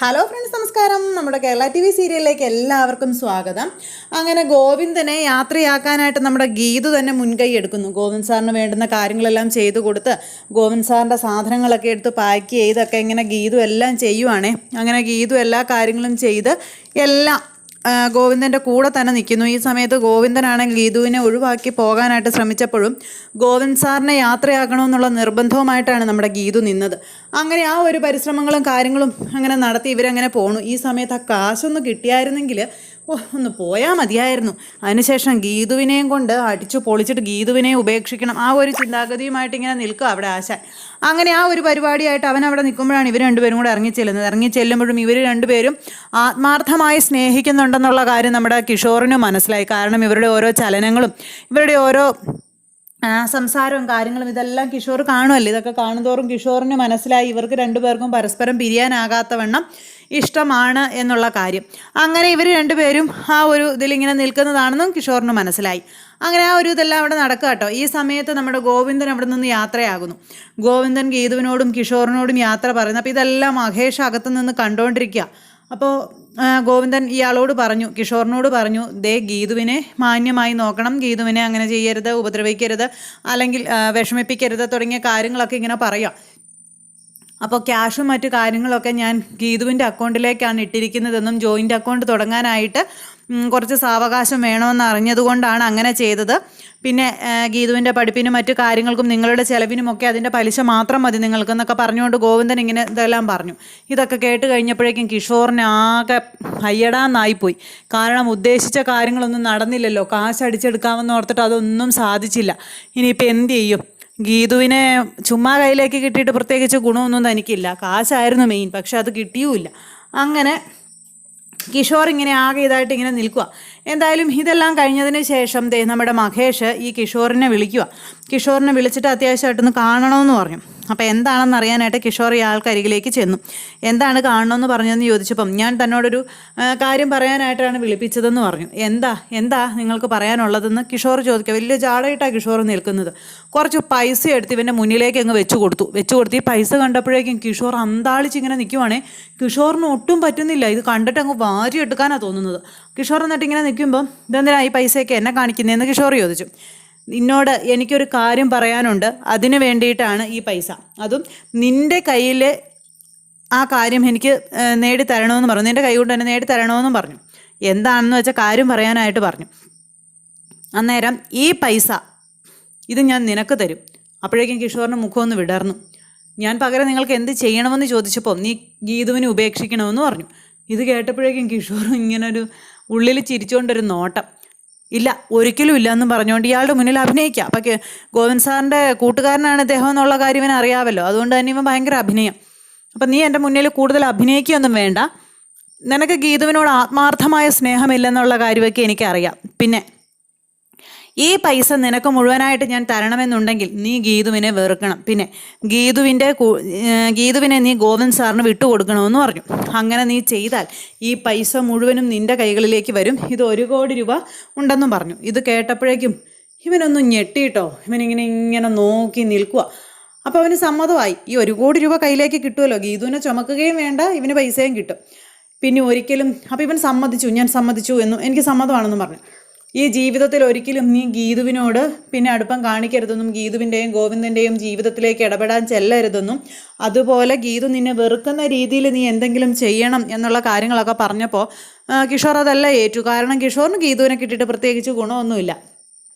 Hello friends, നമസ്കാരം. നമ്മുടെ Kerala TV സീരിയലിലേക്ക് എല്ലാവർക്കും സ്വാഗതം. അങ്ങനെ ഗോവിന്ദനെ യാത്രയാക്കാനായിട്ട് നമ്മുടെ ഗീതു തന്നെ മുൻകൈ എടുക്കുന്നു. ഗോവിന്ദ് സാറിന് വേണ്ടുന്ന കാര്യങ്ങളെല്ലാം ചെയ്തു കൊടുത്ത് ഗോവിന്ദ് സാറിൻ്റെ സാധനങ്ങളൊക്കെ എടുത്ത് പാക്ക് ചെയ്തൊക്കെ ഇങ്ങനെ ഗീതു എല്ലാം ചെയ്യുവാണേ. അങ്ങനെ ഗീതു എല്ലാ കാര്യങ്ങളും ചെയ്ത് എല്ലാം ഗോവിന്ദൻ്റെ കൂടെ തന്നെ നിൽക്കുന്നു. ഈ സമയത്ത് ഗോവിന്ദനാണെങ്കിൽ ഗീതുവിനെ ഒഴിവാക്കി പോകാനായിട്ട് ശ്രമിച്ചപ്പോഴും ഗോവിന്ദ് സാറിനെ യാത്രയാക്കണമെന്നുള്ള നിർബന്ധവുമായിട്ടാണ് നമ്മുടെ ഗീതു നിന്നത്. അങ്ങനെ ആ ഒരു പരിശ്രമങ്ങളും കാര്യങ്ങളും അങ്ങനെ നടത്തി ഇവരങ്ങനെ പോണു. ഈ സമയത്ത് ആ കാശൊന്ന് കിട്ടിയായിരുന്നെങ്കിൽ ഒന്ന് പോയാൽ മതിയായിരുന്നു. അതിനുശേഷം ഗീതുവിനെയും കൊണ്ട് അടിച്ചു പൊളിച്ചിട്ട് ഗീതുവിനെ ഉപേക്ഷിക്കണം, ആ ഒരു ചിന്താഗതിയുമായിട്ട് ഇങ്ങനെ നിൽക്കുക അവിടെ ആശാൻ. അങ്ങനെ ആ ഒരു പരിപാടിയായിട്ട് അവൻ അവിടെ നിൽക്കുമ്പോഴാണ് ഇവർ രണ്ടുപേരും കൂടെ ഇറങ്ങിച്ചെല്ലുമ്പോഴും ഇവർ രണ്ടുപേരും ആത്മാർത്ഥമായി സ്നേഹിക്കുന്നുണ്ടെന്നുള്ള കാര്യം നമ്മുടെ കിഷോറിന് മനസ്സിലായി. കാരണം ഇവരുടെ ഓരോ ചലനങ്ങളും ഇവരുടെ ഓരോ സംസാരവും കാര്യങ്ങളും ഇതെല്ലാം കിഷോർ കാണുമല്ലോ. ഇതൊക്കെ കാണുന്തോറും കിഷോറിന് മനസ്സിലായി ഇവർക്ക് രണ്ടുപേർക്കും പരസ്പരം പിരിയാനാകാത്തവണ്ണം ഇഷ്ടമാണ് എന്നുള്ള കാര്യം. അങ്ങനെ ഇവർ രണ്ടുപേരും ആ ഒരു ഇതിലിങ്ങനെ നിൽക്കുന്നതാണെന്നും കിഷോറിന് മനസ്സിലായി. അങ്ങനെ ആ ഒരു ഇതെല്ലാം അവിടെ നടക്കുക കേട്ടോ. ഈ സമയത്ത് നമ്മുടെ ഗോവിന്ദൻ അവിടെ നിന്ന് യാത്രയാകുന്നു. ഗോവിന്ദൻ ഗീതുവിനോടും കിഷോറിനോടും യാത്ര പറയുന്നു. അപ്പോൾ ഇതെല്ലാം മഹേഷ് അകത്ത് നിന്ന് കണ്ടുകൊണ്ടിരിക്കുക. അപ്പോൾ ഗോവിന്ദൻ ഇയാളോട് പറഞ്ഞു, കിഷോറിനോട് പറഞ്ഞു, ദേ ഗീതുവിനെ മാന്യമായി നോക്കണം, ഗീതുവിനെ അങ്ങനെ ചെയ്യരുത്, ഉപദ്രവിക്കരുത്, അല്ലെങ്കിൽ വിഷമിപ്പിക്കരുത് തുടങ്ങിയ കാര്യങ്ങളൊക്കെ ഇങ്ങനെ പറയാം. അപ്പോൾ ക്യാഷും മറ്റു കാര്യങ്ങളൊക്കെ ഞാൻ ഗീതുവിൻ്റെ അക്കൗണ്ടിലേക്കാണ് ഇട്ടിരിക്കുന്നതെന്നും ജോയിൻ്റ് അക്കൗണ്ട് തുടങ്ങാനായിട്ട് കുറച്ച് സാവകാശം വേണമെന്ന് അറിഞ്ഞതുകൊണ്ടാണ് അങ്ങനെ ചെയ്തത്. പിന്നെ ഗീതുവിൻ്റെ പഠിപ്പിനും മറ്റു കാര്യങ്ങൾക്കും നിങ്ങളുടെ ചിലവിനുമൊക്കെ അതിൻ്റെ പലിശ മാത്രം മതി നിങ്ങൾക്കെന്നൊക്കെ പറഞ്ഞുകൊണ്ട് ഗോവിന്ദൻ ഇങ്ങനെ ഇതെല്ലാം പറഞ്ഞു. ഇതൊക്കെ കേട്ട് കഴിഞ്ഞപ്പോഴേക്കും കിഷോറിന് ആകെ അയ്യടാന്നായിപ്പോയി. കാരണം ഉദ്ദേശിച്ച കാര്യങ്ങളൊന്നും നടന്നില്ലല്ലോ. കാശ് അടിച്ചെടുക്കാമെന്ന് ഓർത്തിട്ട് അതൊന്നും സാധിച്ചില്ല. ഇനിയിപ്പോൾ എന്ത് ചെയ്യും? ഗീതുവിനെ ചുമ്മാ കയ്യിലേക്ക് കിട്ടിയിട്ട് പ്രത്യേകിച്ച് ഗുണമൊന്നും തനിക്കില്ല. കാശായിരുന്നു മെയിൻ, പക്ഷെ അത് കിട്ടിയുമില്ല. അങ്ങനെ കിഷോർ ഇങ്ങനെ ആകെ ഇതായിട്ട് ഇങ്ങനെ നിൽക്കുക. എന്തായാലും ഇതെല്ലാം കഴിഞ്ഞതിന് ശേഷം നമ്മുടെ മഹേഷ് ഈ കിഷോറിനെ വിളിക്കുക. കിഷോറിനെ വിളിച്ചിട്ട് അത്യാവശ്യമായിട്ടൊന്ന് കാണണമെന്ന് പറഞ്ഞു. അപ്പോൾ എന്താണെന്ന് അറിയാനായിട്ട് കിഷോർ ഇയാൾക്കരികിലേക്ക് ചെന്നു. എന്താണ് കാണണമെന്ന് പറഞ്ഞതെന്ന് ചോദിച്ചപ്പം ഞാൻ തന്നോടൊരു കാര്യം പറയാനായിട്ടാണ് വിളിപ്പിച്ചതെന്ന് പറഞ്ഞു. എന്താ നിങ്ങൾക്ക് പറയാനുള്ളതെന്ന് കിഷോർ ചോദിക്കുക. വലിയ ജാടയിട്ടാണ് കിഷോർ നിൽക്കുന്നത്. കുറച്ച് പൈസ എടുത്ത് ഇവൻ്റെ മുന്നിലേക്ക് അങ്ങ് വെച്ച് കൊടുത്തു. ഈ പൈസ കണ്ടപ്പോഴേക്കും കിഷോർ അന്താളിച്ചിങ്ങനെ നിൽക്കുവാണേ. കിഷോറിന് ഒട്ടും പറ്റുന്നില്ല. ഇത് കണ്ടിട്ട് അങ്ങ് വാരി എടുക്കാനാണ് തോന്നുന്നത്. കിഷോർ എന്നിട്ട് ഇങ്ങനെ നിൽക്കുമ്പം ഇതെന്തിനാ ഈ പൈസയൊക്കെ എന്നെ കാണിക്കുന്നതെന്ന് കിഷോർ ചോദിച്ചു. നിന്നോട് എനിക്കൊരു കാര്യം പറയാനുണ്ട്, അതിന് വേണ്ടിയിട്ടാണ് ഈ പൈസ. അതും നിൻ്റെ കയ്യിൽ ആ കാര്യം എനിക്ക് നേടിത്തരണമെന്ന് പറഞ്ഞു. നിൻ്റെ കൈ കൊണ്ട് തന്നെ നേടിത്തരണമെന്നും പറഞ്ഞു. എന്താണെന്ന് വെച്ചാൽ കാര്യം പറയാനായിട്ട് പറഞ്ഞു. അന്നേരം ഈ പൈസ ഇത് ഞാൻ നിനക്ക് തരും. അപ്പോഴേക്കും കിഷോറിൻ്റെ മുഖമൊന്ന് വിടർന്നു. ഞാൻ പകരം നിങ്ങൾക്ക് എന്ത് ചെയ്യണമെന്ന് ചോദിച്ചപ്പോൾ നീ ഗീതുവിനെ ഉപേക്ഷിക്കണമെന്ന് പറഞ്ഞു. ഇത് കേട്ടപ്പോഴേക്കും കിഷോറും ഇങ്ങനൊരു ഉള്ളിൽ ചിരിച്ചുകൊണ്ടൊരു നോട്ടം. ഇല്ല, ഒരിക്കലും ഇല്ല എന്നും പറഞ്ഞുകൊണ്ട് ഇയാളുടെ മുന്നിൽ അഭിനയിക്കുക. അപ്പം ഗോവിന്ദ് സാറിൻ്റെ കൂട്ടുകാരനാണ് ഇദ്ദേഹം എന്നുള്ള കാര്യം ഇവൻ അറിയാമല്ലോ. അതുകൊണ്ട് തന്നെ ഇവൻ ഭയങ്കര അഭിനയം. അപ്പം നീ എൻ്റെ മുന്നിൽ കൂടുതൽ അഭിനയിക്കുകയൊന്നും വേണ്ട. നിനക്ക് ഗീതുവിനോട് ആത്മാർത്ഥമായ സ്നേഹമില്ലെന്നുള്ള കാര്യമൊക്കെ എനിക്കറിയാം. പിന്നെ ഈ പൈസ നിനക്ക് മുഴുവനായിട്ട് ഞാൻ തരണമെന്നുണ്ടെങ്കിൽ നീ ഗീതുവിനെ വെറുക്കണം. പിന്നെ ഗീതുവിനെ നീ ഗോവിന്ദ് സാറിന് വിട്ടുകൊടുക്കണമെന്ന് പറഞ്ഞു. അങ്ങനെ നീ ചെയ്താൽ ഈ പൈസ മുഴുവനും നിൻ്റെ കൈകളിലേക്ക് വരും. ഇത് 1 കോടി രൂപ ഉണ്ടെന്നും പറഞ്ഞു. ഇത് കേട്ടപ്പോഴേക്കും ഇവനൊന്നും ഞെട്ടിയിട്ടോ. ഇവനിങ്ങനെ നോക്കി നിൽക്കുക. അപ്പോൾ അവന് സമ്മതമായി. ഈ 1 കോടി രൂപ കയ്യിലേക്ക് കിട്ടുമല്ലോ, ഗീതുവിനെ ചുമക്കുകയും വേണ്ട, ഇവന് പൈസയും കിട്ടും. പിന്നെ ഒരിക്കലും അപ്പോൾ ഇവൻ ഞാൻ സമ്മതിച്ചു എന്നും എനിക്ക് സമ്മതമാണെന്നും പറഞ്ഞു. ഈ ജീവിതത്തിൽ ഒരിക്കലും നീ ഗീതുവിനോട് പിന്നെ അടുപ്പം കാണിക്കരുതെന്നും ഗീതുവിൻ്റെയും ഗോവിന്ദൻ്റെയും ജീവിതത്തിലേക്ക് ഇടപെടാൻ ചെല്ലരുതെന്നും അതുപോലെ ഗീതു നിന്നെ വെറുക്കുന്ന രീതിയിൽ നീ എന്തെങ്കിലും ചെയ്യണം എന്നുള്ള കാര്യങ്ങളൊക്കെ പറഞ്ഞപ്പോൾ കിഷോർ അതെല്ലാം ഏറ്റു. കാരണം കിഷോറിന് ഗീതുവിനെ കിട്ടിയിട്ട് പ്രത്യേകിച്ച് ഗുണമൊന്നുമില്ല.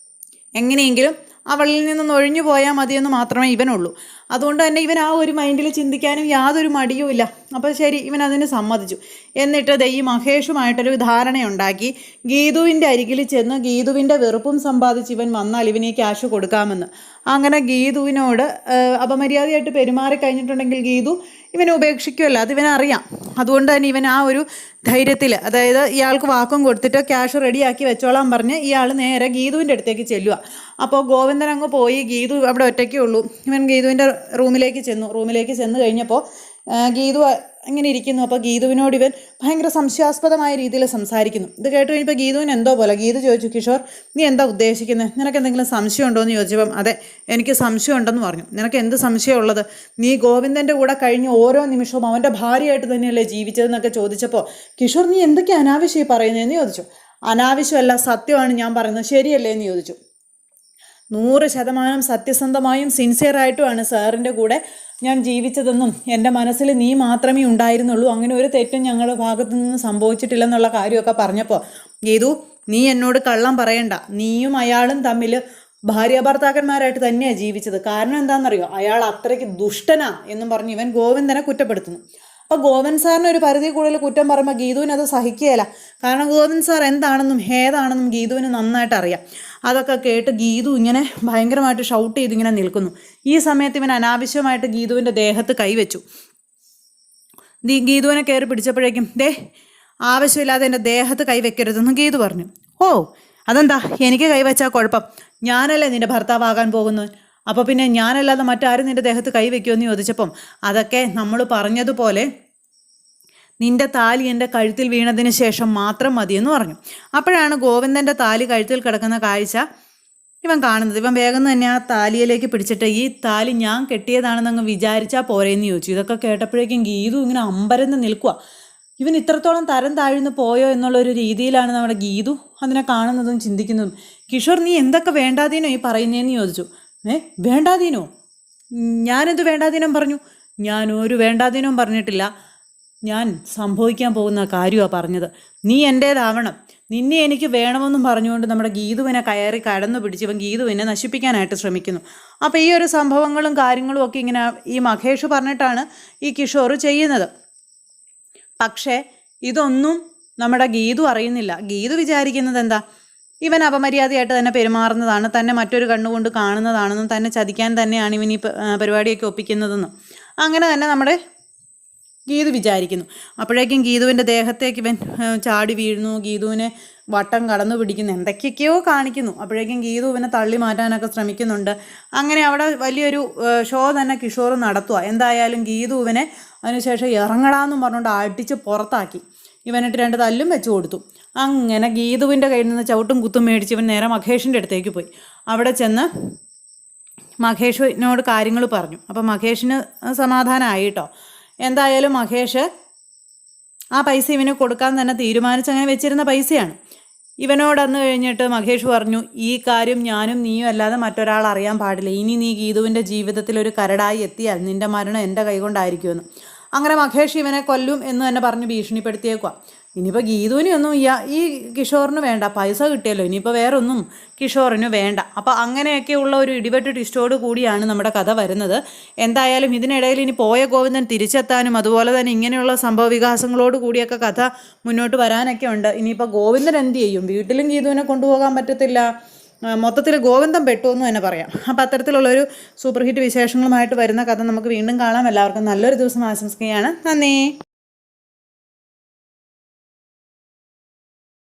എങ്ങനെയെങ്കിലും അവളിൽ നിന്നൊന്ന് ഒഴിഞ്ഞു പോയാൽ മതിയെന്ന് മാത്രമേ ഇവനുള്ളൂ. അതുകൊണ്ട് തന്നെ ഇവൻ ആ ഒരു മൈൻഡിൽ ചിന്തിക്കാനും യാതൊരു മടിയും ഇല്ല. അപ്പോൾ ശരി, ഇവൻ അതിന് സമ്മതിച്ചു. എന്നിട്ട് ഈ മഹേഷുമായിട്ടൊരു ധാരണയുണ്ടാക്കി ഗീതുവിൻ്റെ അരികിൽ ചെന്ന് ഗീതുവിൻ്റെ വെറുപ്പും സമ്പാദിച്ച് ഇവൻ വന്നാൽ ഇവന് ഈ ക്യാഷ് കൊടുക്കാമെന്ന്. അങ്ങനെ ഗീതുവിനോട് അപമര്യാദയായിട്ട് പെരുമാറി കഴിഞ്ഞിട്ടുണ്ടെങ്കിൽ ഗീതു ഇവനെ ഉപേക്ഷിക്കുമല്ലോ, അത് ഇവനറിയാം. അതുകൊണ്ട് തന്നെ ഇവൻ ആ ഒരു ധൈര്യത്തിൽ, അതായത് ഇയാൾക്ക് വാക്കും കൊടുത്തിട്ട് ക്യാഷ് റെഡിയാക്കി വെച്ചോളാൻ പറഞ്ഞ് ഇയാൾ നേരെ ഗീതുവിൻ്റെ അടുത്തേക്ക് ചെല്ലുക. അപ്പോൾ ഗോവിന്ദൻ അങ്ങ് പോയി. ഗീതു അവിടെ ഒറ്റയ്ക്കേ ഉള്ളൂ. ഇവൻ ഗീതുവിൻ്റെ റൂമിലേക്ക് ചെന്നു കഴിഞ്ഞപ്പോൾ ഗീതു ഇങ്ങനെ ഇരിക്കുന്നു. അപ്പോൾ ഗീതുവിനോട് ഇവൻ ഭയങ്കര സംശയാസ്പദമായ രീതിയിൽ സംസാരിക്കുന്നു. ഇത് കേട്ട് കഴിഞ്ഞപ്പോൾ ഗീതുവിന് എന്തോ പോലെ. ഗീതു ചോദിച്ചു, കിഷോർ നീ എന്താ ഉദ്ദേശിക്കുന്നത്? നിനക്ക് എന്തെങ്കിലും സംശയം ഉണ്ടോ എന്ന് ചോദിച്ചപ്പം അതെ എനിക്ക് സംശയം ഉണ്ടെന്ന് പറഞ്ഞു. നിനക്ക് എന്ത് സംശയമുള്ളത്? നീ ഗോവിന്ദൻ്റെ കൂടെ കഴിഞ്ഞ ഓരോ നിമിഷവും അവൻ്റെ ഭാര്യയായിട്ട് തന്നെയല്ലേ ജീവിച്ചതെന്നൊക്കെ ചോദിച്ചപ്പോൾ കിഷോർ നീ എന്തൊക്കെ അനാവശ്യമായി പറയുന്നതെന്ന് ചോദിച്ചു. അനാവശ്യമല്ല, സത്യമാണ് ഞാൻ പറയുന്നത്, ശരിയല്ലേ എന്ന് ചോദിച്ചു. 100% സത്യസന്ധമായും സിൻസിയറായിട്ടുമാണ് സാറിൻ്റെ കൂടെ ഞാൻ ജീവിച്ചതെന്നും എൻ്റെ മനസ്സിൽ നീ മാത്രമേ ഉണ്ടായിരുന്നുള്ളൂ, അങ്ങനെ ഒരു തെറ്റും ഞങ്ങളുടെ ഭാഗത്തു നിന്ന് സംഭവിച്ചിട്ടില്ലെന്നുള്ള കാര്യമൊക്കെ പറഞ്ഞപ്പോൾ ഗീതു നീ എന്നോട് കള്ളം പറയണ്ട. നീയും അയാളും തമ്മിൽ ഭാര്യ ഭർത്താക്കന്മാരായിട്ട് തന്നെയാണ് ജീവിച്ചത്. കാരണം എന്താണെന്നറിയോ? അയാൾ അത്രയ്ക്ക് ദുഷ്ടനാ എന്നും പറഞ്ഞ് ഇവൻ ഗോവിന്ദനെ കുറ്റപ്പെടുത്തുന്നു. അപ്പോൾ ഗോവിന്ദ് സാറിന് ഒരു പരിധി കൂടുതൽ കുറ്റം പറയുമ്പോൾ ഗീതുവിന് അത് സഹിക്കുകയില്ല. കാരണം ഗോവിന്ദ് സാർ എന്താണെന്നും ഏതാണെന്നും ഗീതുവിന് നന്നായിട്ട് അറിയാം. അതൊക്കെ കേട്ട് ഗീതു ഇങ്ങനെ ഭയങ്കരമായിട്ട് ഷൗട്ട് ചെയ്ത് ഇങ്ങനെ നിൽക്കുന്നു. ഈ സമയത്ത് ഇവൻ അനാവശ്യമായിട്ട് ഗീതുവിൻ്റെ ദേഹത്ത് കൈവച്ചു. ഗീതുവിനെ കയറി പിടിച്ചപ്പോഴേക്കും ആവശ്യമില്ലാതെ എൻ്റെ ദേഹത്ത് കൈവെക്കരുതെന്ന് ഗീതു പറഞ്ഞു. ഓ അതെന്താ എനിക്ക് കൈവച്ചാൽ കുഴപ്പം? ഞാനല്ലേ നിൻ്റെ ഭർത്താവാകാൻ പോകുന്നവൻ. അപ്പോൾ പിന്നെ ഞാനല്ലാതെ മറ്റാരും നിൻ്റെ ദേഹത്ത് കൈവയ്ക്കുമെന്ന് ചോദിച്ചപ്പം അതൊക്കെ നമ്മൾ പറഞ്ഞതുപോലെ നിൻ്റെ താലി എൻ്റെ കഴുത്തിൽ വീണതിന് ശേഷം മാത്രം മതിയെന്ന് പറഞ്ഞു. അപ്പോഴാണ് ഗോവിന്ദൻ്റെ താലി കഴുത്തിൽ കിടക്കുന്ന കാഴ്ച ഇവൻ കാണുന്നത്. ഇവൻ വേഗം തന്നെ ആ താലിയിലേക്ക് പിടിച്ചിട്ട് ഈ താലി ഞാൻ കെട്ടിയതാണെന്നങ്ങ് വിചാരിച്ചാൽ പോരെയെന്ന് ചോദിച്ചു. ഇതൊക്കെ കേട്ടപ്പോഴേക്കും ഗീതു ഇങ്ങനെ അമ്പരന്ന് നിൽക്കുക. ഇവൻ ഇത്രത്തോളം തരം താഴ്ന്നു പോയോ എന്നുള്ളൊരു രീതിയിലാണ് നമ്മുടെ ഗീതു അതിനെ കാണുന്നതും ചിന്തിക്കുന്നതും. കിഷോർ നീ എന്തൊക്കെ വേണ്ടാതീനോ ഈ പറയുന്നതെന്ന് ചോദിച്ചു. വേണ്ടാതീനോ? ഞാനെന്ത് വേണ്ടാതീനം പറഞ്ഞു? ഞാൻ ഒരു വേണ്ടാതീനവും പറഞ്ഞിട്ടില്ല. ഞാൻ സംഭവിക്കാൻ പോകുന്ന കാര്യമാണ് പറഞ്ഞത്. നീ എൻ്റേതാവണം, നിന്നെ എനിക്ക് വേണമെന്നും പറഞ്ഞുകൊണ്ട് നമ്മുടെ ഗീതുവിനെ കയറി കടന്നു പിടിച്ച് ഇവൻ ഗീതുവിനെ നശിപ്പിക്കാനായിട്ട് ശ്രമിക്കുന്നു. അപ്പോൾ ഈ ഒരു സംഭവങ്ങളും കാര്യങ്ങളും ഒക്കെ ഇങ്ങനെ ഈ മഹേഷ് പറഞ്ഞിട്ടാണ് ഈ കിഷോർ ചെയ്യുന്നത്. പക്ഷേ ഇതൊന്നും നമ്മുടെ ഗീതു അറിയുന്നില്ല. ഗീതു വിചാരിക്കുന്നത് എന്താ, ഇവൻ അപമര്യാദയായിട്ട് തന്നെ പെരുമാറുന്നതാണ്, തന്നെ മറ്റൊരു കണ്ണുകൊണ്ട് കാണുന്നതാണെന്നും തന്നെ ചതിക്കാൻ തന്നെയാണ് ഇവൻ ഈ പരിപാടിയൊക്കെ ഒപ്പിക്കുന്നതെന്നും അങ്ങനെ തന്നെ നമ്മുടെ ഗീതു വിചാരിക്കുന്നു. അപ്പോഴേക്കും ഗീതുവിൻ്റെ ദേഹത്തേക്ക് ഇവൻ ചാടി വീഴുന്നു. ഗീതുവിനെ വട്ടം കടന്നു പിടിക്കുന്നു, എന്തൊക്കെയൊക്കെയോ കാണിക്കുന്നു. അപ്പോഴേക്കും ഗീതു ഇവനെ തള്ളി മാറ്റാനൊക്കെ ശ്രമിക്കുന്നുണ്ട്. അങ്ങനെ അവിടെ വലിയൊരു ഷോ തന്നെ കിഷോർ നടത്തുക. എന്തായാലും ഗീതു ഇവനെ അതിനുശേഷം ഇറങ്ങടാന്നും പറഞ്ഞുകൊണ്ട് അടിച്ച് പുറത്താക്കി. ഇവനിട്ട് 2 തല്ലും വെച്ച് കൊടുത്തു. അങ്ങനെ ഗീതുവിൻ്റെ കയ്യിൽ നിന്ന് ചവിട്ടും കുത്തും മേടിച്ച് ഇവൻ നേരെ മഹേഷിൻ്റെ അടുത്തേക്ക് പോയി. അവിടെ ചെന്ന് മഹേഷിനോട് കാര്യങ്ങൾ പറഞ്ഞു. അപ്പോൾ മഹേഷിന് സമാധാനമായി കേട്ടോ. എന്തായാലും മഹേഷ് ആ പൈസ ഇവന് കൊടുക്കാൻ തന്നെ തീരുമാനിച്ച് അങ്ങനെ വെച്ചിരുന്ന പൈസയാണ്. ഇവനോട് അന്ന് കഴിഞ്ഞിട്ട് മഹേഷ് പറഞ്ഞു, ഈ കാര്യം ഞാനും നീയും അല്ലാതെ മറ്റൊരാൾ അറിയാൻ പാടില്ല. ഇനി നീ ഗീതുവിൻ്റെ ജീവിതത്തിൽ ഒരു കരടായി എത്തിയാൽ നിൻ്റെ മരണം എൻ്റെ കൈകൊണ്ടായിരിക്കുമെന്ന്. അങ്ങനെ മഹേഷ് ഇവനെ കൊല്ലും എന്ന് തന്നെ പറഞ്ഞ് ഭീഷണിപ്പെടുത്തിയേക്കുക. ഇനിയിപ്പോൾ ഗീതുവിനൊന്നും ഈ കിഷോറിന് വേണ്ട, പൈസ കിട്ടിയല്ലോ, ഇനിയിപ്പോൾ വേറെ ഒന്നും കിഷോറിന് വേണ്ട. അപ്പോൾ അങ്ങനെയൊക്കെയുള്ള ഒരു ഇടിവെട്ട് ട്വിസ്റ്റോട് കൂടിയാണ് നമ്മുടെ കഥ വരുന്നത്. എന്തായാലും ഇതിനിടയിൽ ഇനി പോയ ഗോവിന്ദൻ തിരിച്ചെത്താനും അതുപോലെ തന്നെ ഇങ്ങനെയുള്ള സംഭവ വികാസങ്ങളോട് കൂടിയൊക്കെ കഥ മുന്നോട്ട് വരാനൊക്കെ ഉണ്ട്. ഇനിയിപ്പോൾ ഗോവിന്ദൻ എന്ത് ചെയ്യും? വീട്ടിലും ഗീതുവിനെ കൊണ്ടുപോകാൻ പറ്റത്തില്ല. മൊത്തത്തിൽ ഗോവിന്ദൻ പെട്ടു എന്ന് തന്നെ പറയാം. അപ്പോൾ അത്തരത്തിലുള്ളൊരു സൂപ്പർ ഹിറ്റ് വിശേഷങ്ങളുമായിട്ട് വരുന്ന കഥ നമുക്ക് വീണ്ടും കാണാം. എല്ലാവർക്കും നല്ലൊരു ദിവസം ആശംസിക്കുകയാണ്. നന്ദി.